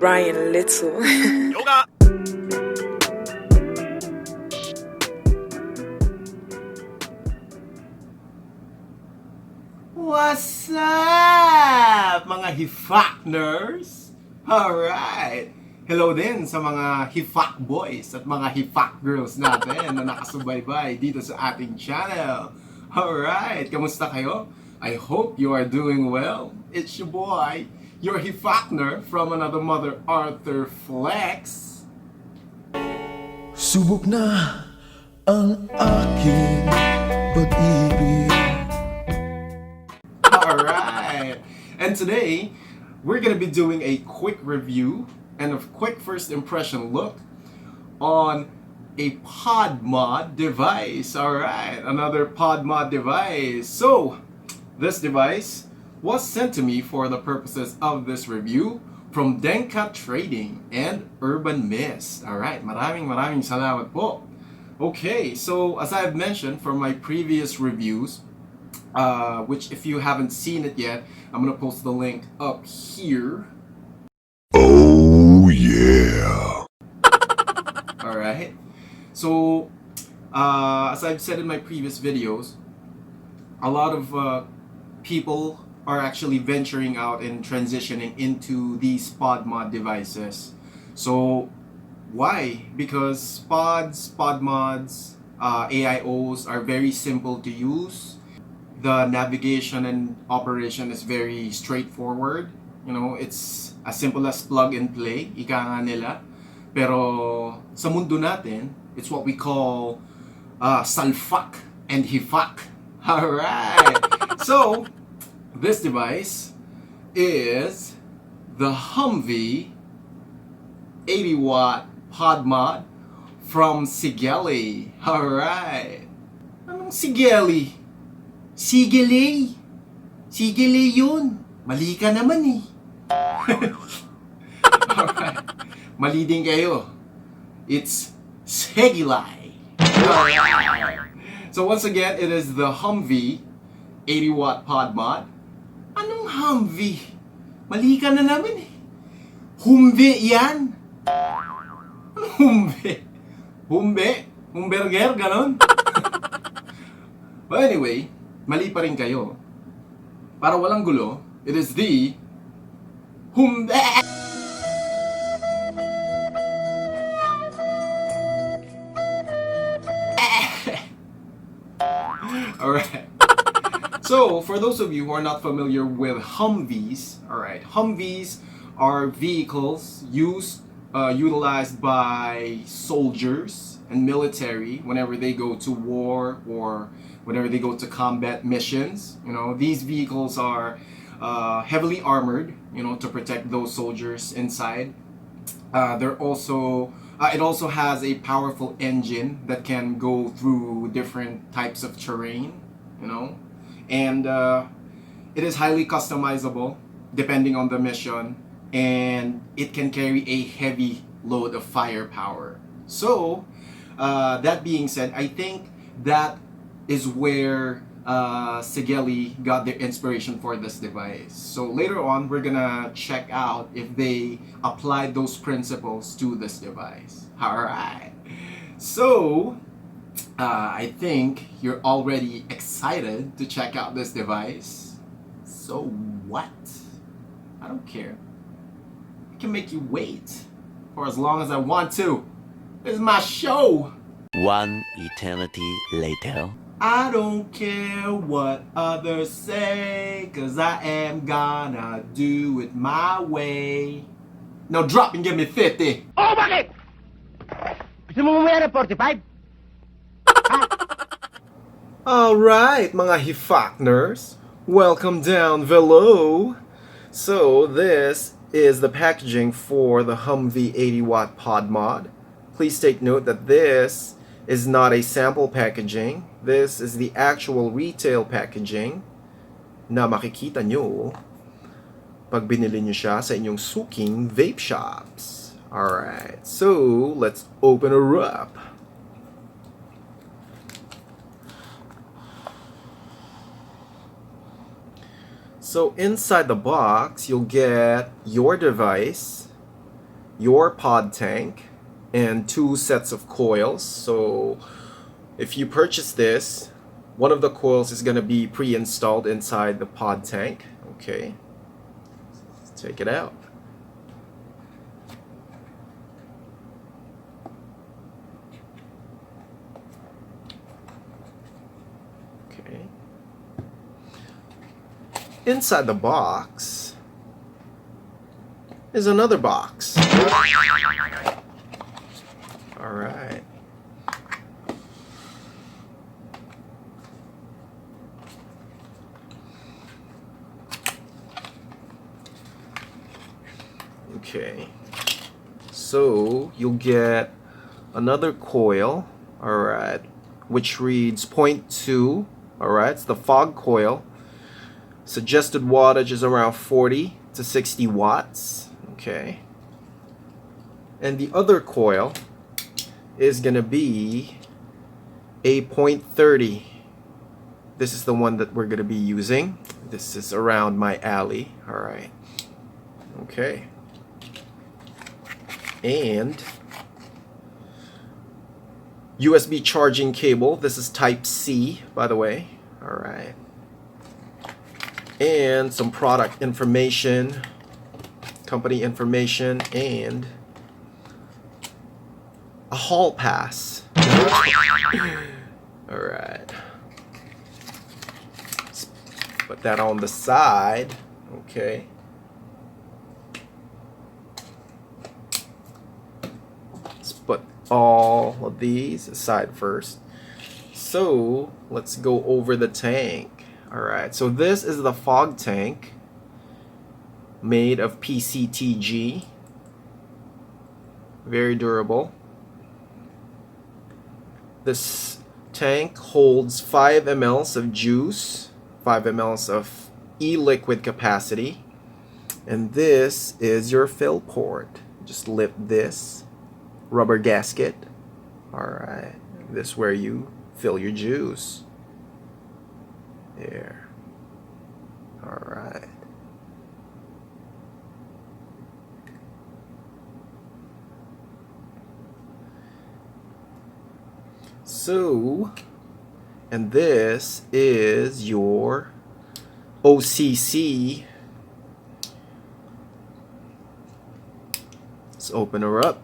Brian Little. Yoga. What's up, mga Hifakners? Alright! Hello din sa mga Hifak boys at mga Hifak girls natin na nakasubaybay dito sa ating channel. Alright! Kamusta kayo? I hope you are doing well. It's your boy, your Hifakner from another mother, Arthur Flex. Subok na ang aking pag-ibig. Alright! And today, we're gonna be doing a quick review and a quick first impression look on a Pod Mod device. Alright, another Pod Mod device. So, this device was sent to me for the purposes of this review from Denkat Trading and UrbanMist. Alright, maraming salamat po. Okay, so as I've mentioned from my previous reviews, which if you haven't seen it yet, I'm gonna post the link up here. Oh yeah! Alright, so as I've said in my previous videos, a lot of people are actually venturing out and transitioning into these Pod Mod devices. So why? Because Pod Mods, AIOs are very simple to use. The navigation and operation is very straightforward. You know, it's as simple as plug and play, ika nga nila. Pero sa mundo natin, it's what we call salfak and hifak. Alright! So, this device is the Humvee 80-watt Pod Mod from Sigelei. Alright! Anong Sigelei? Sigelei! Sigelei yun! Mali ka naman eh! Alright. Mali din kayo. It's Sigelei. Alright. So once again, it is the Humvee 80-watt Pod Mod. Anong Humvee? Mali ka na naman eh. Humvee yan! Anong Humvee? Humvee? Humberger? Ganon? But anyway, mali pa rin kayo. Para walang gulo, it is the Humvee! Alright. So, for those of you who are not familiar with Humvees, alright, Humvees are vehicles utilized by soldiers and military whenever they go to war or whenever they go to combat missions. You know, these vehicles are heavily armored, you know, to protect those soldiers inside. They're also it also has a powerful engine that can go through different types of terrain, you know, and it is highly customizable depending on the mission, and it can carry a heavy load of firepower. So that being said, I think that is where Sigelei got their inspiration for this device. So later on, we're gonna check out if they applied those principles to this device. Alright. So, I think you're already excited to check out this device. So what? I don't care. I can make you wait for as long as I want to. This is my show. One eternity later. I don't care what others say, cause I am gonna do it my way. Now drop and give me 50. Oh, bakit? Gusto mo mamaya ng 45? Alright, mga Hifakners, welcome down below. So this is the packaging for the Humvee 80-watt Pod Mod. Please take note that this is not a sample packaging. This is the actual retail packaging na makikita nyo pag binili nyo siya sa inyong suking vape shops. Alright, so let's open her up. So inside the box, you'll get your device, your pod tank and 2 sets of coils. So if you purchase this, one of the coils is going to be pre-installed inside the pod tank. Okay, let's take it out. Okay, inside the box is another box. All right. Okay, so you'll get another coil, alright, which reads 0.2, alright, it's the fog coil. Suggested wattage is around 40 to 60 watts, okay. And the other coil is gonna be a 0.30. This is the one that we're gonna be using. This is around my alley, alright. Okay. And USB charging cable. This is type C, by the way. Alright. And some product information, company information, and a hall pass. Alright. Put that on the side. Okay. Put all of these aside first. So let's go over the tank. Alright, so this is the fog tank made of PCTG. Very durable. This tank holds 5 ml of juice, 5 ml of e-liquid capacity, and this is your fill port. Just lift this rubber gasket. Alright, this is where you fill your juice. There. Alright. So, and this is your OCC. Let's open her up.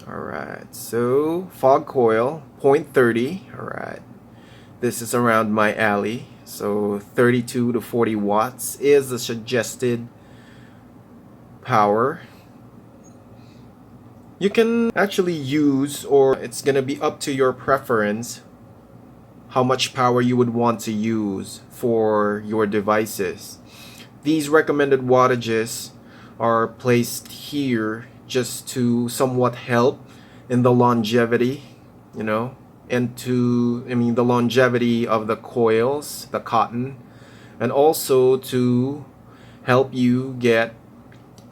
Alright, so fog coil 0.30. Alright, this is around my alley, so 32 to 40 watts is the suggested power. You can actually use, or it's gonna be up to your preference, how much power you would want to use for your devices. These recommended wattages are placed here just to somewhat help in the longevity, you know, and to, I mean, the longevity of the coils, the cotton, and also to help you get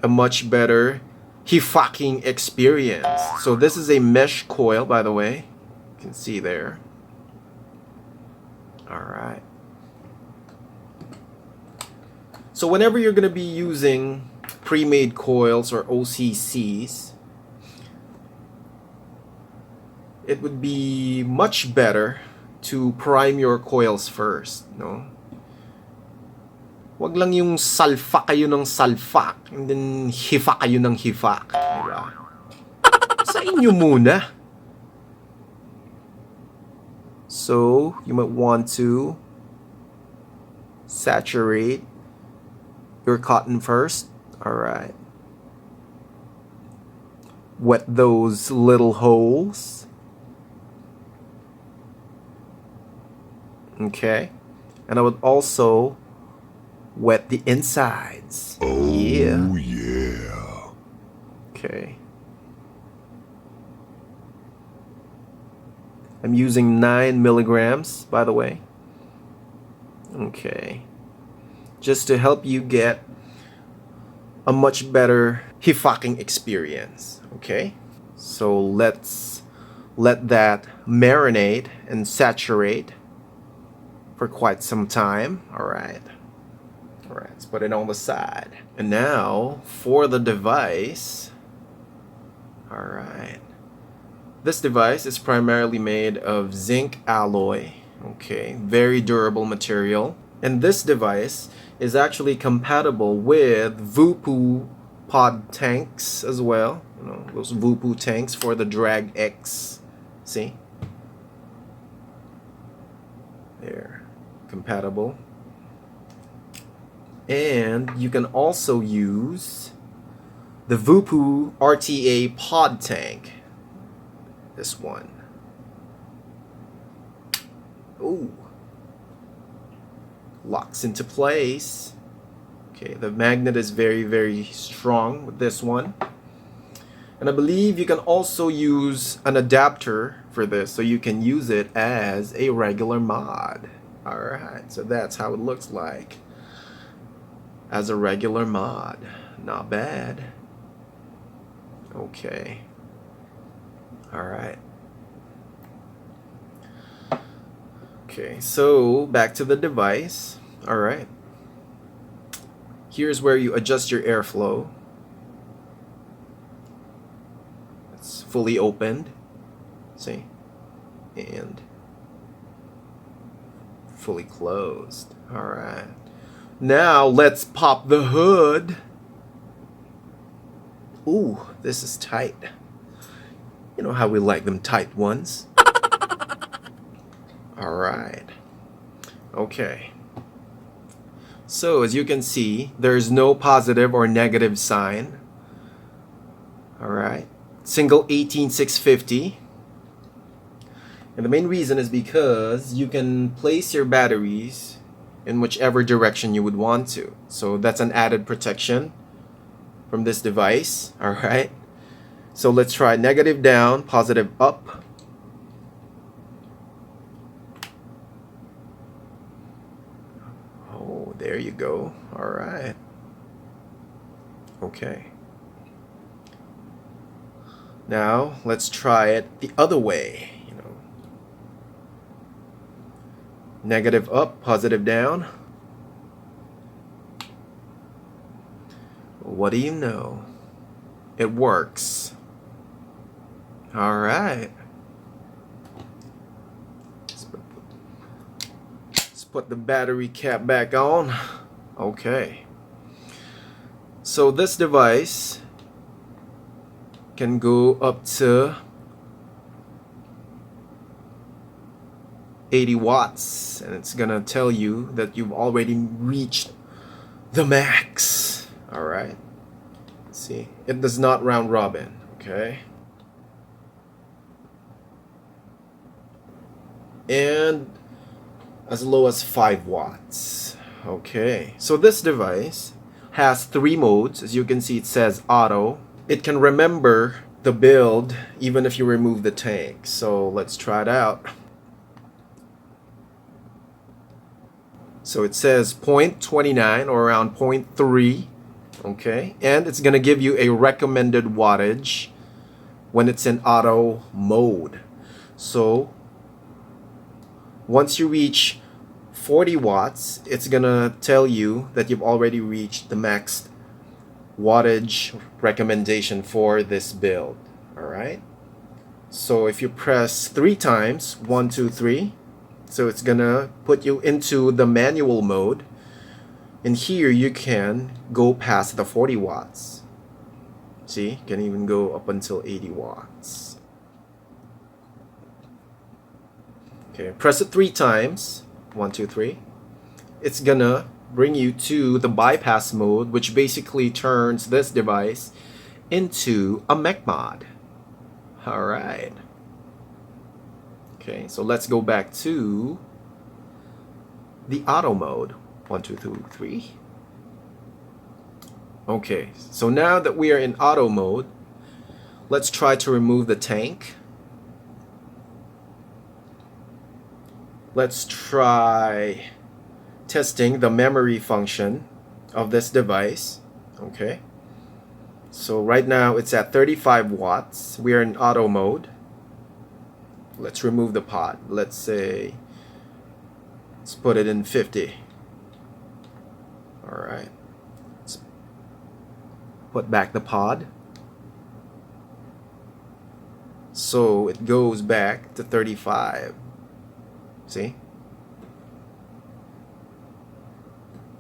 a much better Hifakning experience. So this is a mesh coil, by the way. You can see there. Alright. So whenever you're going to be using pre-made coils or OCCs, it would be much better to prime your coils first, no? Wag lang yung salfa kayo ng salfa and then hifa kayo ng hifa, diba? Sa inyo muna. So, you might want to saturate your cotton first. Alright. Wet those little holes. Okay. And I would also wet the insides. Oh, yeah. Okay. I'm using 9 milligrams, by the way. Okay. Just to help you get a much better Hifakning experience. Okay. So let's let that marinate and saturate for quite some time. Alright, let's put it on the side. And now for the device. Alright, this device is primarily made of zinc alloy. Okay, very durable material. And this device is actually compatible with Voopoo Pod tanks as well. You know, those Voopoo tanks for the Drag X. See? They're compatible. And you can also use the Voopoo RTA Pod tank. This one. Ooh. Locks into place. Okay, the magnet is very, very strong with this one. And I believe you can also use an adapter for this, so you can use it as a regular mod. Alright, so that's how it looks like as a regular mod. Not bad. Okay. Alright. Okay, so back to the device. Alright. Here's where you adjust your airflow. It's fully opened. See? And fully closed. Alright. Now let's pop the hood. Ooh, this is tight. You know how we like them tight ones. Alright. Okay. So as you can see, there's no positive or negative sign. Alright. Single 18650. And the main reason is because you can place your batteries in whichever direction you would want to. So that's an added protection from this device. Alright. So let's try negative down, positive up. Oh, there you go. Alright. Okay. Now let's try it the other way. You know, negative up, positive down. What do you know? It works. Alright. Let's put the battery cap back on. Okay. So this device can go up to 80 watts, and it's gonna tell you that you've already reached the max. Alright. See, it does not round robin. Okay. And as low as 5 watts. Okay. So this device has 3 modes. As you can see, it says auto. It can remember the build even if you remove the tank. So let's try it out. So it says 0.29 or around 0.3. Okay, and it's gonna give you a recommended wattage when it's in auto mode. So once you reach 40 watts, it's gonna tell you that you've already reached the max wattage recommendation for this build. Alright, so if you press 3 times, 1, 2, 3, so it's gonna put you into the manual mode. And here you can go past the 40 watts. See, you can even go up until 80 watts. Okay, press it 3 times. 1, 2, 3. It's gonna bring you to the bypass mode, which basically turns this device into a mech mod. Alright. Okay, so let's go back to the auto mode. 1, 2, 3. Okay, so now that we are in auto mode, let's try to remove the tank. Let's try testing the memory function of this device. Okay, So right now it's at 35 watts. We are in auto mode. Let's remove the pod. Let's put it in 50. Alright. Let's put back the pod. So it goes back to 35. See?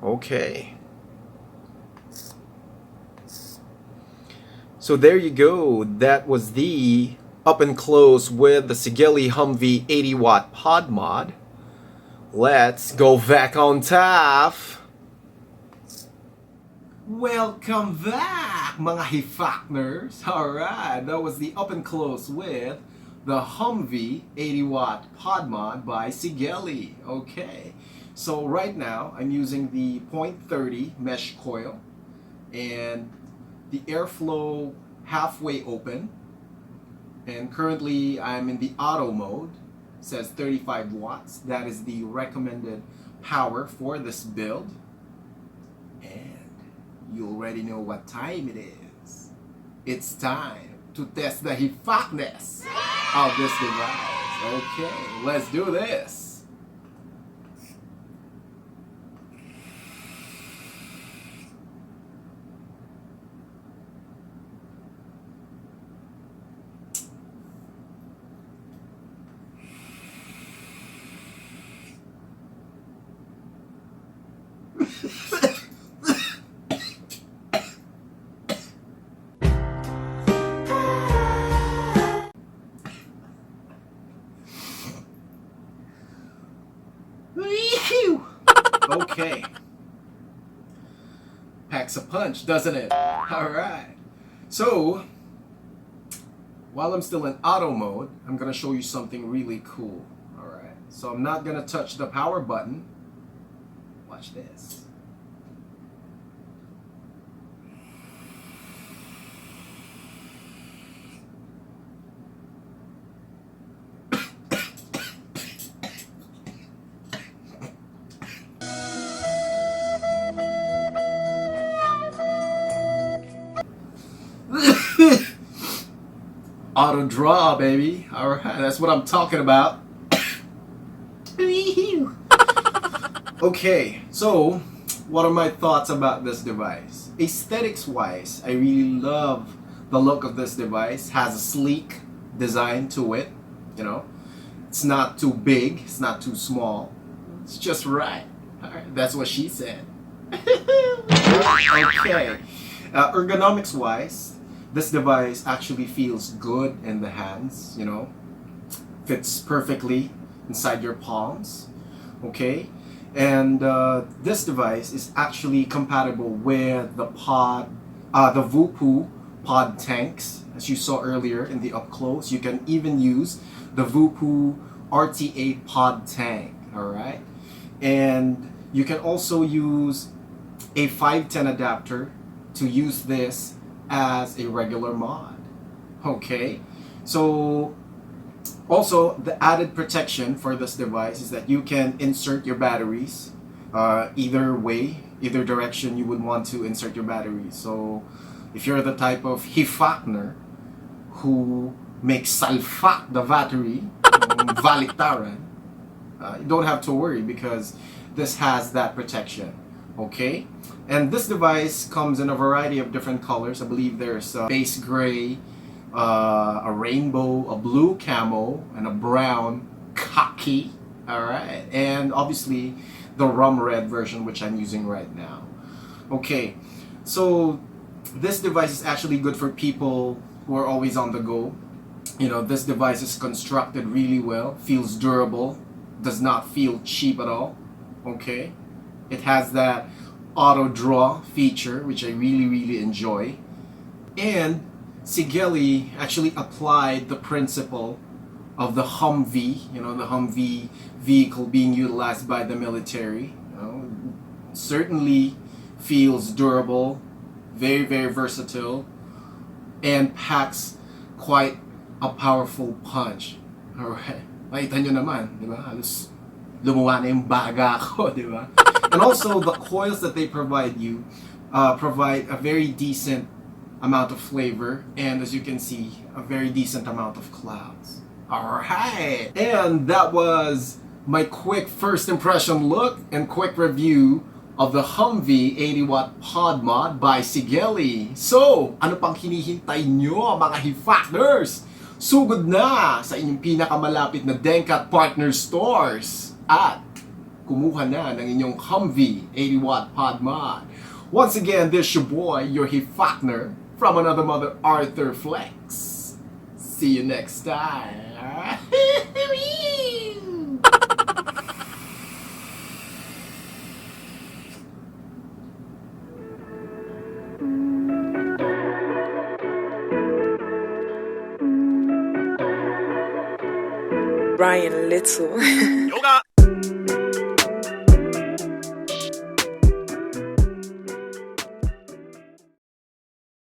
Okay. So there you go. That was the up and close with the Sigelei Humvee 80 watt pod mod. Let's go back on top. Welcome back, mga Hifakners. Alright, that was the up and close with the Humvee 80 watt pod mod by Sigelei. Okay, so right now I'm using the 0.30 mesh coil and the airflow halfway open, and currently I'm in the auto mode. It says 35 watts. That is the recommended power for this build, and you already know what time it is. It's time to test the Hifakners of this device. Okay, let's do this. Okay. Packs a punch, doesn't it? Alright. So, while I'm still in auto mode, I'm going to show you something really cool. Alright. So I'm not going to touch the power button. Watch this. Auto draw, baby. Alright, that's what I'm talking about. Okay, so what are my thoughts about this device? Aesthetics wise, I really love the look of this device. Has a sleek design to it. You know, it's not too big, it's not too small. It's just right. Alright, that's what she said. Okay, ergonomics wise, this device actually feels good in the hands, you know, fits perfectly inside your palms, okay? And this device is actually compatible with the Voopoo Pod tanks, as you saw earlier in the up close. You can even use the Voopoo RTA Pod tank, alright? And you can also use a 510 adapter to use this as a regular mod. Okay, so also the added protection for this device is that you can insert your batteries either way, either direction you would want to insert your batteries. So if you're the type of Hifakner who makes salfak the battery, valiktaran, you don't have to worry because this has that protection. Okay, and this device comes in a variety of different colors. I believe there's a base gray, a rainbow, a blue camo, and a brown khaki. Alright, and obviously the rum red version, which I'm using right now. Okay, so this device is actually good for people who are always on the go. You know, this device is constructed really well, feels durable, does not feel cheap at all. Okay, it has that auto draw feature, which I really enjoy. And Sigelei actually applied the principle of the Humvee, you know, the Humvee vehicle being utilized by the military. You know, certainly feels durable, very versatile, and packs quite a powerful punch. Alright, makita nyo naman, di ba? Halos lumuwa na yung baga ko, di ba? And also the coils that they provide you provide a very decent amount of flavor, and as you can see, a very decent amount of clouds. Alright, and that was my quick first impression look and quick review of the Humvee 80-watt Pod Mod by Sigelei. So, ano pang hinihintay nyo mga Hifakners? Sugod na sa inyong pinakamalapit na Denkat partner stores at kumuha na ng inyong Humvee 80-watt Pod Mod. Once again, this your boy, your Hifakner, from another mother Arthur Flex. See you next time. Brian Little. Yoga.